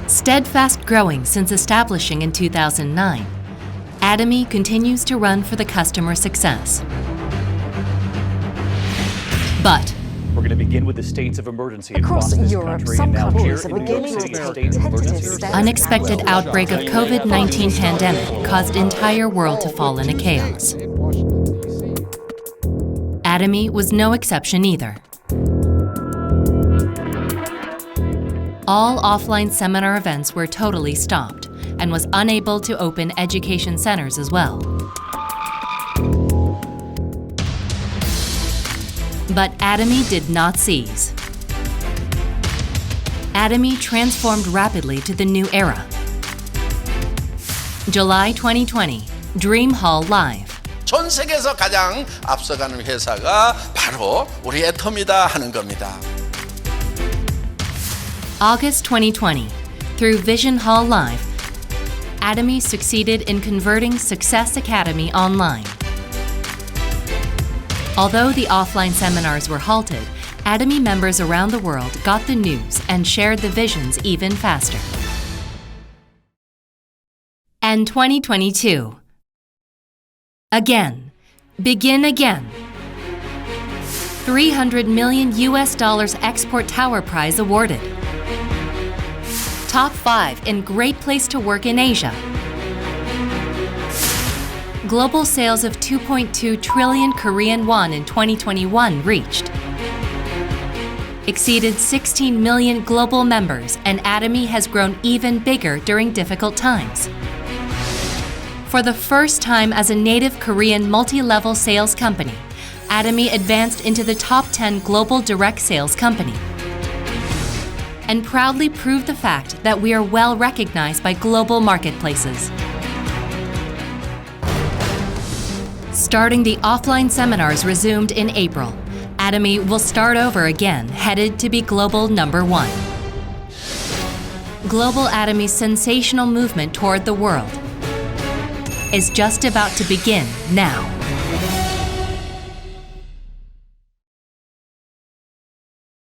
Steadfast growing since establishing in 2009, Atomy continues to run for the customer success. But we're going to begin with the states of emergency across this Europe. country. Some And now here countries are in New York beginning City, to a state of emergency. unexpected outbreak of COVID-19 pandemic caused entire world to fall into chaos. Atomy was no exception either. All offline seminar events were totally stopped and was unable to open education centers as well. But Atomy did not seize. Atomy transformed rapidly to the new era. July 2020, Dream Hall Live. 전 세계에서 가장 앞서가는 회사가 바로 우리 애터미다 하는 겁니다. August 2020, through Vision Hall Live, Atomy succeeded in converting Success Academy online. Although the offline seminars were halted, Atomy members around the world got the news and shared the visions even faster. And 2022. Again. Begin again. $300 million export tower prize awarded. Top 5 in Great Place to Work in Asia. Global sales of 2.2 trillion Korean won in 2021 reached. Exceeded 16 million global members, and Atomy has grown even bigger during difficult times. For the first time as a native Korean multi-level sales company, Atomy advanced into the top 10 global direct sales company, and proudly proved the fact that we are well recognized by global marketplaces. Starting the offline seminars resumed in April, Atomy will start over again, headed to be global #1. Global Atomy's sensational movement toward the world is just about to begin now.